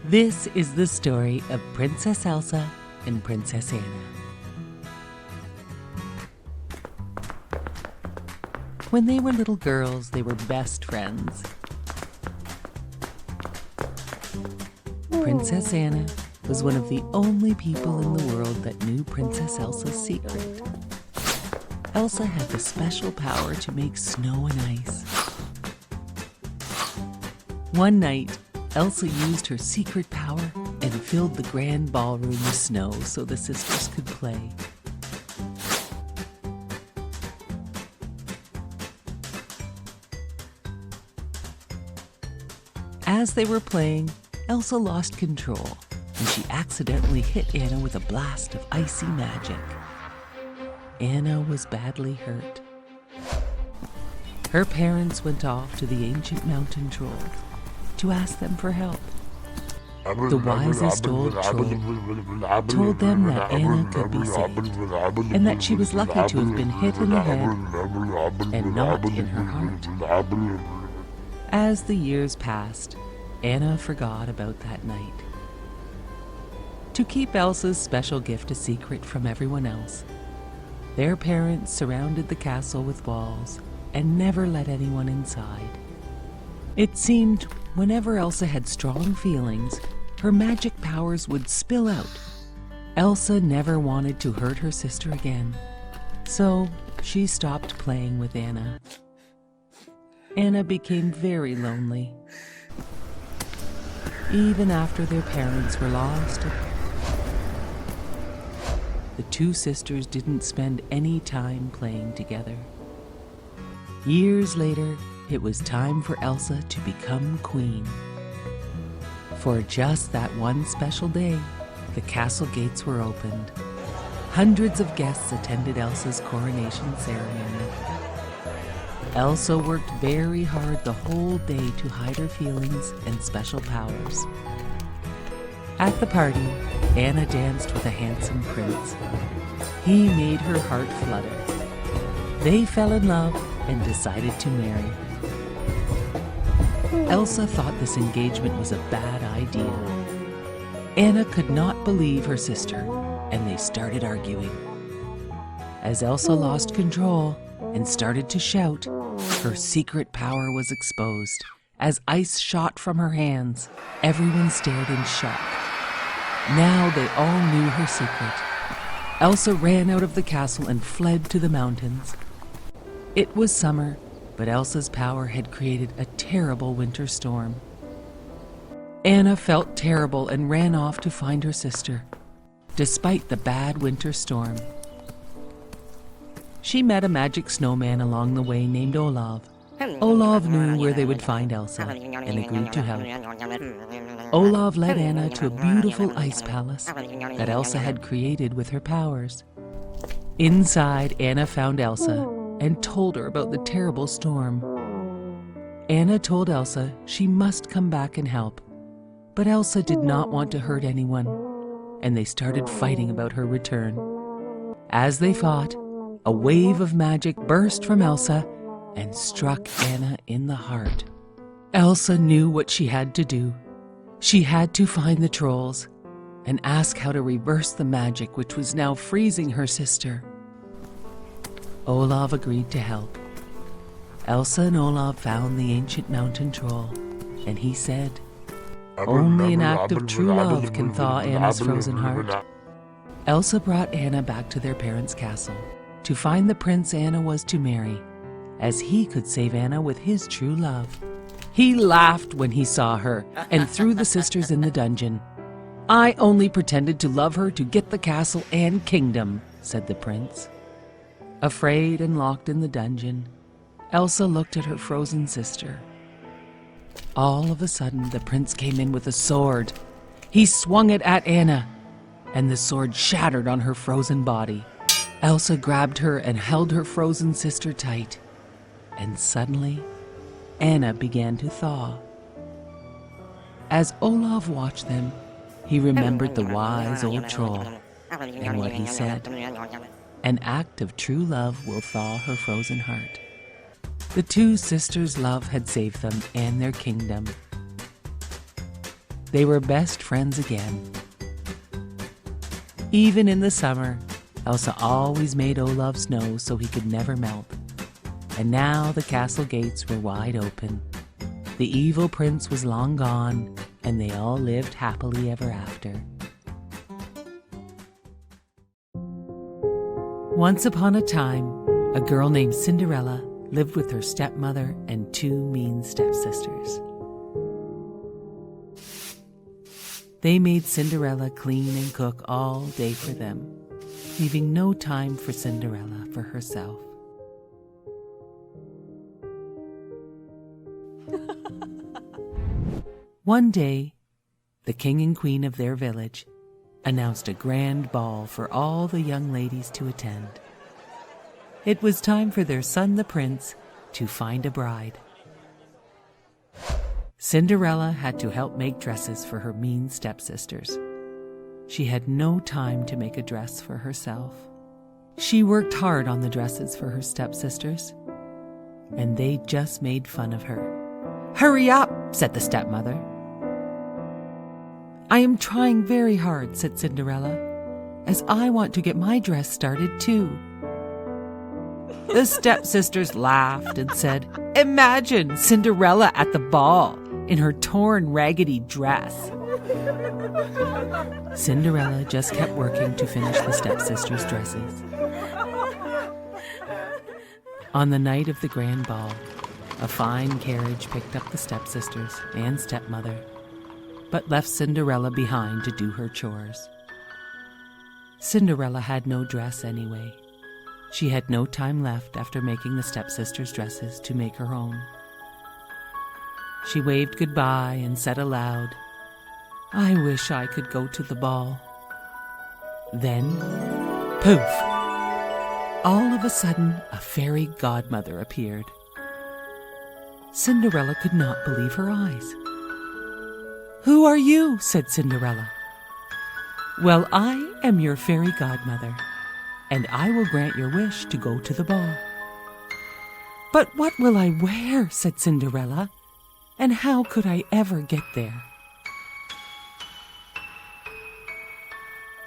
This is the story of Princess Elsa and Princess Anna. When they were little girls, they were best friends. Princess Anna was one of the only people in the world that knew Princess Elsa's secret. Elsa had the special power to make snow and ice. One night, Elsa used her secret power and filled the grand ballroom with snow so the sisters could play. As they were playing, Elsa lost control, and she accidentally hit Anna with a blast of icy magic. Anna was badly hurt. Her parents went off to the ancient mountain trolls to ask them for help. The wisest old troll told them that Anna could be saved, and that she was lucky to have been hit in the head and not in her heart. As the years passed, Anna forgot about that night. To keep Elsa's special gift a secret from everyone else, their parents surrounded the castle with walls and never let anyone inside. It seemed whenever Elsa had strong feelings, her magic powers would spill out. Elsa never wanted to hurt her sister again, so she stopped playing with Anna. Anna became very lonely. Even after their parents were lost, the two sisters didn't spend any time playing together. Years later, it was time for Elsa to become queen. For just that one special day, the castle gates were opened. Hundreds of guests attended Elsa's coronation ceremony. Elsa worked very hard the whole day to hide her feelings and special powers. At the party, Anna danced with a handsome prince. He made her heart flutter. They fell in love and decided to marry. Elsa thought this engagement was a bad idea. Anna could not believe her sister, and they started arguing. As Elsa lost control and started to shout, her secret power was exposed. As ice shot from her hands, everyone stared in shock. Now they all knew her secret. Elsa ran out of the castle and fled to the mountains. It was summer, but Elsa's power had created a terrible winter storm. Anna felt terrible and ran off to find her sister, despite the bad winter storm. She met a magic snowman along the way named Olaf. Olaf knew where they would find Elsa and agreed to help. Olaf led Anna to a beautiful ice palace that Elsa had created with her powers. Inside, Anna found Elsa and told her about the terrible storm. Anna told Elsa she must come back and help, but Elsa did not want to hurt anyone, and they started fighting about her return. As they fought, a wave of magic burst from Elsa and struck Anna in the heart. Elsa knew what she had to do. She had to find the trolls and ask how to reverse the magic which was now freezing her sister. Olaf agreed to help. Elsa and Olaf found the ancient mountain troll, and he said, "Only an act of true love can thaw Anna's frozen heart." Elsa brought Anna back to their parents' castle to find the prince Anna was to marry, as he could save Anna with his true love. He laughed when he saw her and threw the sisters in the dungeon. "I only pretended to love her to get the castle and kingdom," said the prince. Afraid and locked in the dungeon, Elsa looked at her frozen sister. All of a sudden, the prince came in with a sword. He swung it at Anna, and the sword shattered on her frozen body. Elsa grabbed her and held her frozen sister tight, and suddenly, Anna began to thaw. As Olaf watched them, he remembered the wise old troll and what he said. An act of true love will thaw her frozen heart. The two sisters' love had saved them and their kingdom. They were best friends again. Even in the summer, Elsa always made Olaf snow so he could never melt. And now the castle gates were wide open. The evil prince was long gone, and they all lived happily ever after. Once upon a time, a girl named Cinderella lived with her stepmother and two mean stepsisters. They made Cinderella clean and cook all day for them, leaving no time for Cinderella for herself. One day, the king and queen of their village announced a grand ball for all the young ladies to attend. It was time for their son, the prince, to find a bride. Cinderella had to help make dresses for her mean stepsisters. She had no time to make a dress for herself. She worked hard on the dresses for her stepsisters, and they just made fun of her. "Hurry up," said the stepmother. "I am trying very hard," said Cinderella, "as I want to get my dress started too." The stepsisters laughed and said, "Imagine Cinderella at the ball in her torn, raggedy dress." Cinderella just kept working to finish the stepsisters' dresses. On the night of the grand ball, a fine carriage picked up the stepsisters and stepmother, but left Cinderella behind to do her chores. Cinderella had no dress anyway. She had no time left after making the stepsisters' dresses to make her own. She waved goodbye and said aloud, "I wish I could go to the ball." Then, poof! All of a sudden, a fairy godmother appeared. Cinderella could not believe her eyes. "Who are you?" said Cinderella. "Well, I am your fairy godmother, and I will grant your wish to go to the ball." "But what will I wear?" said Cinderella, "and how could I ever get there?"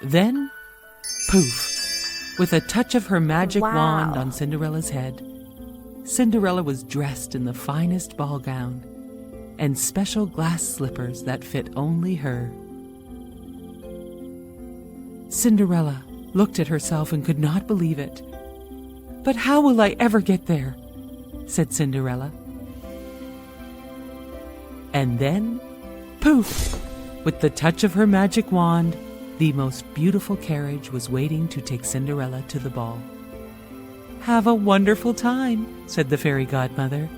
Then, poof! With a touch of her magic wand on Cinderella's head, Cinderella was dressed in the finest ball gown and special glass slippers that fit only her. Cinderella looked at herself and could not believe it. "But how will I ever get there?" said Cinderella. And then, poof! With the touch of her magic wand, the most beautiful carriage was waiting to take Cinderella to the ball. "Have a wonderful time," said the fairy godmother.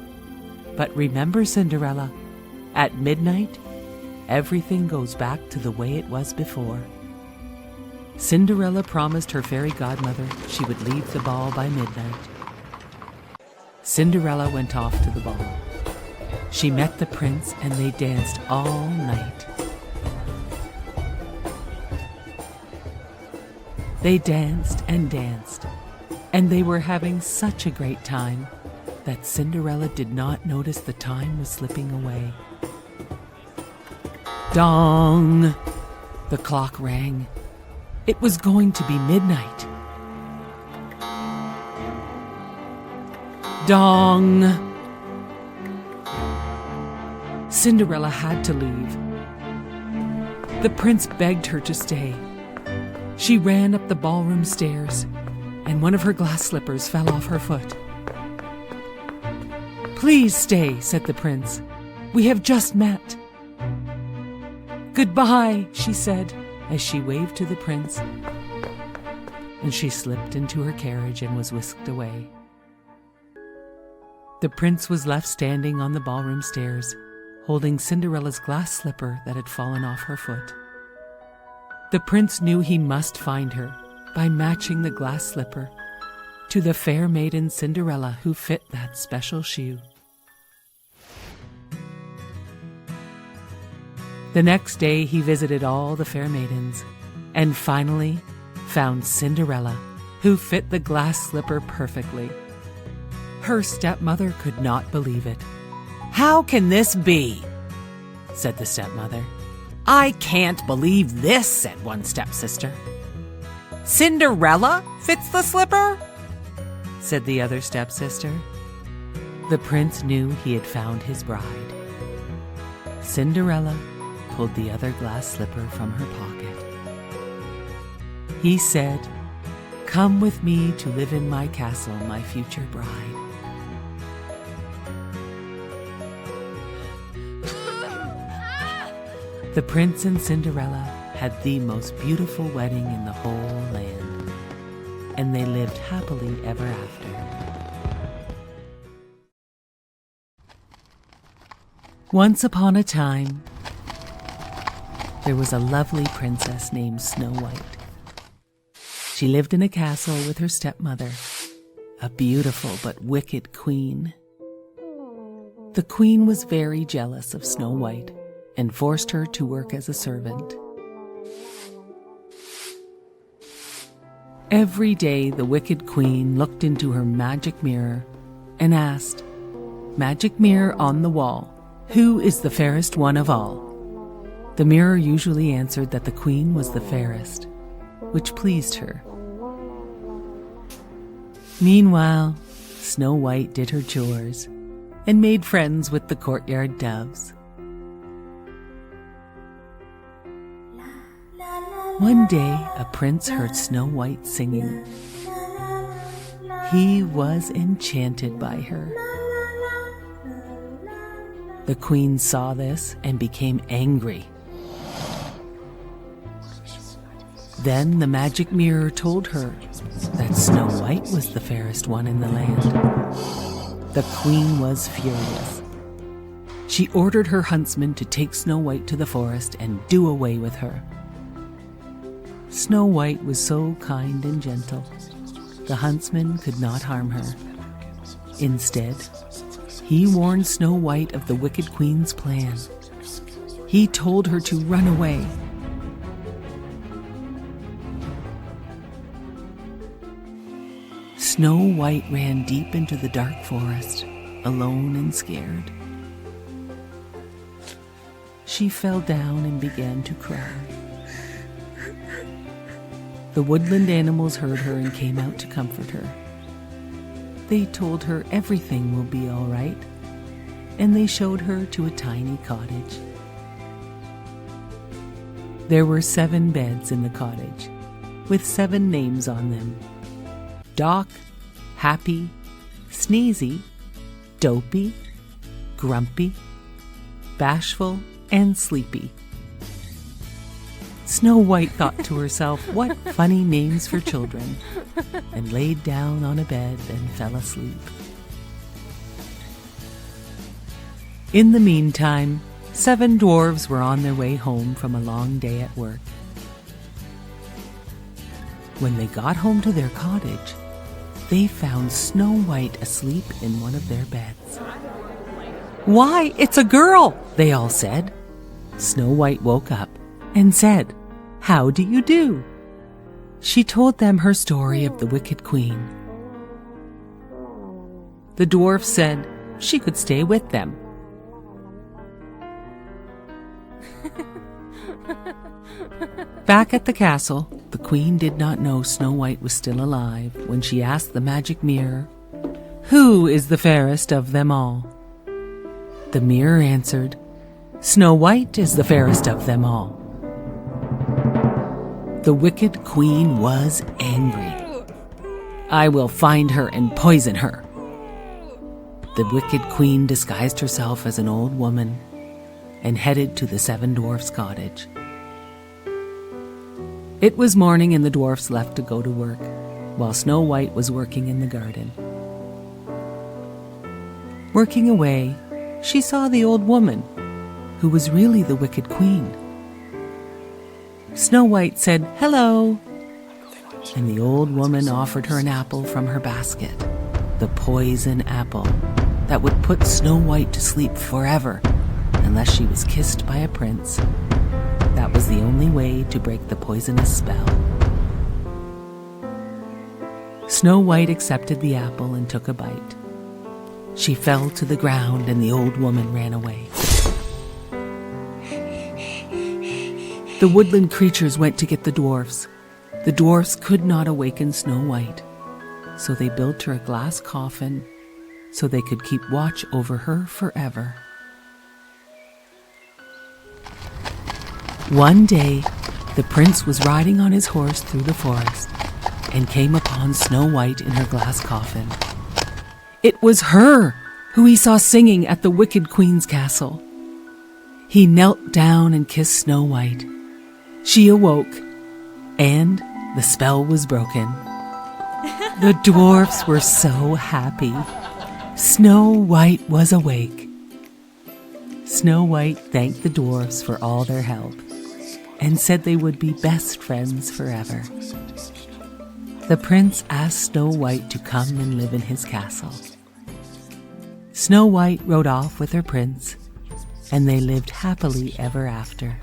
"But remember, Cinderella, at midnight, everything goes back to the way it was before." Cinderella promised her fairy godmother she would leave the ball by midnight. Cinderella went off to the ball. She met the prince and they danced all night. They danced, and they were having such a great time that Cinderella did not notice the time was slipping away. Dong! The clock rang. It was going to be midnight. Dong! Cinderella had to leave. The prince begged her to stay. She ran up the ballroom stairs, and one of her glass slippers fell off her foot. "Please stay," said the prince. "We have just met." "Goodbye," she said, as she waved to the prince, and she slipped into her carriage and was whisked away. The prince was left standing on the ballroom stairs, holding Cinderella's glass slipper that had fallen off her foot. The prince knew he must find her by matching the glass slipper to the fair maiden Cinderella who fit that special shoe. The next day he visited all the fair maidens and finally found Cinderella, who fit the glass slipper perfectly. Her stepmother could not believe it. "How can this be?" said the stepmother. "I can't believe this," said one stepsister. "Cinderella fits the slipper?" said the other stepsister. The prince knew he had found his bride. Cinderella pulled the other glass slipper from her pocket. He said, "Come with me to live in my castle, my future bride." The prince and Cinderella had the most beautiful wedding in the whole land, and they lived happily ever after. Once upon a time, there was a lovely princess named Snow White. She lived in a castle with her stepmother, a beautiful but wicked queen. The queen was very jealous of Snow White and forced her to work as a servant. Every day, the wicked queen looked into her magic mirror and asked, "Magic mirror on the wall, who is the fairest one of all?" The mirror usually answered that the queen was the fairest, which pleased her. Meanwhile, Snow White did her chores and made friends with the courtyard doves. One day, a prince heard Snow White singing. He was enchanted by her. The queen saw this and became angry. Then the magic mirror told her that Snow White was the fairest one in the land. The queen was furious. She ordered her huntsman to take Snow White to the forest and do away with her. Snow White was so kind and gentle, the huntsman could not harm her. Instead, he warned Snow White of the wicked queen's plan. He told her to run away. Snow White ran deep into the dark forest, alone and scared. She fell down and began to cry. The woodland animals heard her and came out to comfort her. They told her everything will be all right, and they showed her to a tiny cottage. There were 7 beds in the cottage, with 7 names on them: Doc, Happy, Sneezy, Dopey, Grumpy, Bashful, and Sleepy. Snow White thought to herself, what funny names for children, and laid down on a bed and fell asleep. In the meantime, 7 dwarves were on their way home from a long day at work. When they got home to their cottage, they found Snow White asleep in one of their beds. "Why, it's a girl!" they all said. Snow White woke up and said, "How do you do?" She told them her story of the wicked queen. The dwarf said she could stay with them. Back at the castle, the queen did not know Snow White was still alive when she asked the magic mirror, "Who is the fairest of them all?" The mirror answered, "Snow White is the fairest of them all." The wicked queen was angry. "I will find her and poison her." The wicked queen disguised herself as an old woman and headed to the 7 dwarfs' cottage. It was morning and the dwarfs left to go to work, while Snow White was working in the garden. Working away, she saw the old woman, who was really the wicked queen. Snow White said, "Hello," and the old woman offered her an apple from her basket, the poison apple that would put Snow White to sleep forever unless she was kissed by a prince. That was the only way to break the poisonous spell. Snow White accepted the apple and took a bite. She fell to the ground and the old woman ran away. The woodland creatures went to get the dwarfs. The dwarfs could not awaken Snow White, so they built her a glass coffin so they could keep watch over her forever. One day, the prince was riding on his horse through the forest and came upon Snow White in her glass coffin. It was her who he saw singing at the Wicked Queen's castle. He knelt down and kissed Snow White. She awoke, and the spell was broken. The dwarfs were so happy. Snow White was awake. Snow White thanked the dwarfs for all their help and said they would be best friends forever. The prince asked Snow White to come and live in his castle. Snow White rode off with her prince, and they lived happily ever after.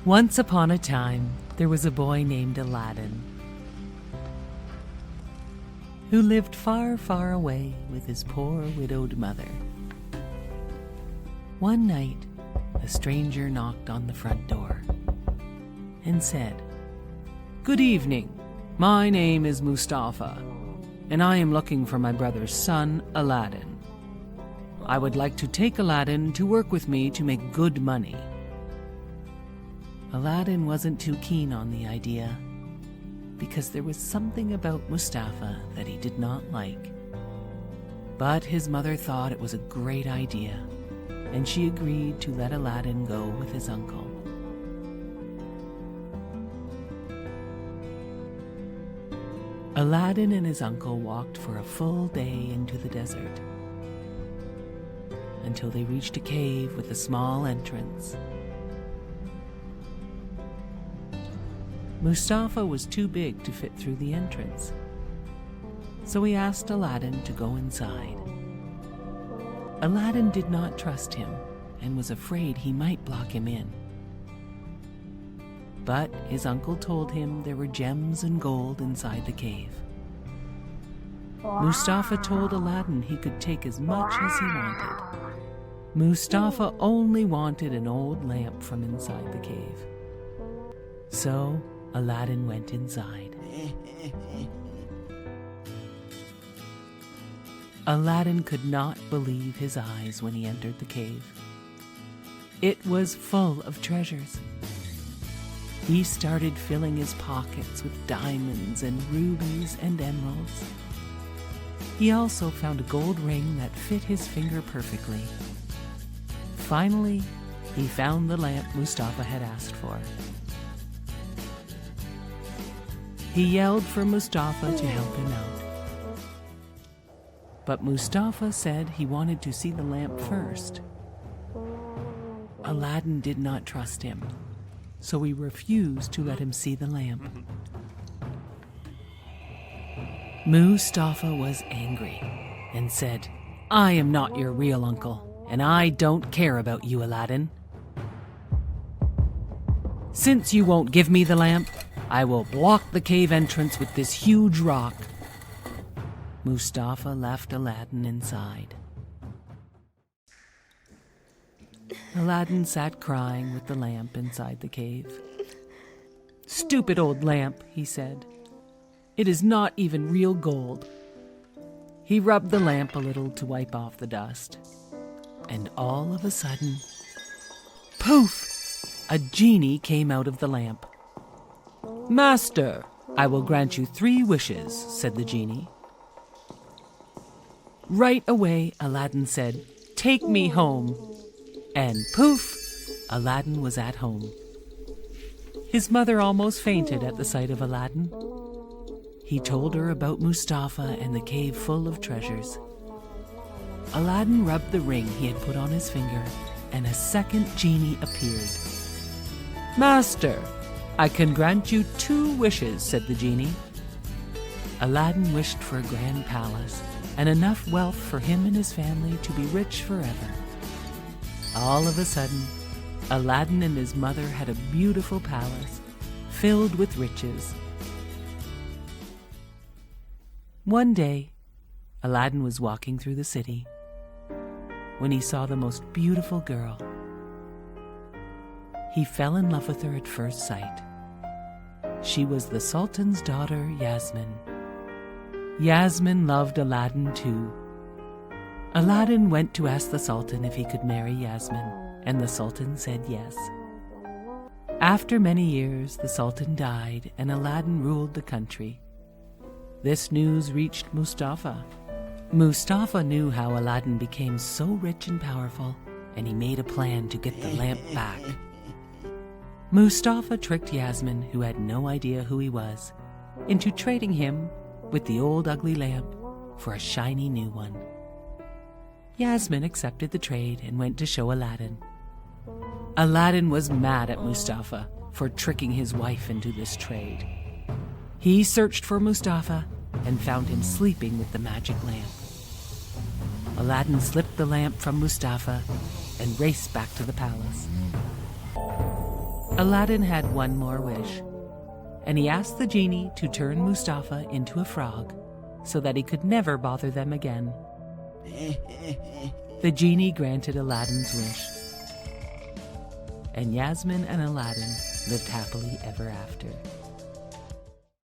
Once upon a time, there was a boy named Aladdin who lived far, far away with his poor widowed mother. One night, a stranger knocked on the front door and said, "Good evening. My name is Mustafa, and I am looking for my brother's son, Aladdin. I would like to take Aladdin to work with me to make good money." Aladdin wasn't too keen on the idea, because there was something about Mustafa that he did not like. But his mother thought it was a great idea, and she agreed to let Aladdin go with his uncle. Aladdin and his uncle walked for a full day into the desert, until they reached a cave with a small entrance. Mustafa was too big to fit through the entrance, so he asked Aladdin to go inside. Aladdin did not trust him and was afraid he might block him in. But his uncle told him there were gems and gold inside the cave. Mustafa told Aladdin he could take as much as he wanted. Mustafa only wanted an old lamp from inside the cave. So Aladdin went inside. Aladdin could not believe his eyes when he entered the cave. It was full of treasures. He started filling his pockets with diamonds and rubies and emeralds. He also found a gold ring that fit his finger perfectly. Finally, he found the lamp Mustafa had asked for. He yelled for Mustafa to help him out. But Mustafa said he wanted to see the lamp first. Aladdin did not trust him, so he refused to let him see the lamp. Mustafa was angry and said, "I am not your real uncle, and I don't care about you, Aladdin. Since you won't give me the lamp, I will block the cave entrance with this huge rock." Mustafa left Aladdin inside. Aladdin sat crying with the lamp inside the cave. "Stupid old lamp," he said. "It is not even real gold." He rubbed the lamp a little to wipe off the dust. And all of a sudden, poof! A genie came out of the lamp. "Master, I will grant you 3 wishes," said the genie. Right away, Aladdin said, "Take me home." And poof, Aladdin was at home. His mother almost fainted at the sight of Aladdin. He told her about Mustafa and the cave full of treasures. Aladdin rubbed the ring he had put on his finger, and a second genie appeared. "Master, I can grant you 2 wishes," said the genie. Aladdin wished for a grand palace and enough wealth for him and his family to be rich forever. All of a sudden, Aladdin and his mother had a beautiful palace filled with riches. One day, Aladdin was walking through the city when he saw the most beautiful girl. He fell in love with her at first sight. She was the Sultan's daughter, Yasmin. Yasmin loved Aladdin too. Aladdin went to ask the Sultan if he could marry Yasmin, and the Sultan said yes. After many years, the Sultan died and Aladdin ruled the country. This news reached Mustafa. Mustafa knew how Aladdin became so rich and powerful, and he made a plan to get the lamp back. Mustafa tricked Yasmin, who had no idea who he was, into trading him with the old ugly lamp for a shiny new one. Yasmin accepted the trade and went to show Aladdin. Aladdin was mad at Mustafa for tricking his wife into this trade. He searched for Mustafa and found him sleeping with the magic lamp. Aladdin slipped the lamp from Mustafa and raced back to the palace. Aladdin had one more wish, and he asked the genie to turn Mustafa into a frog so that he could never bother them again. The genie granted Aladdin's wish, and Yasmin and Aladdin lived happily ever after.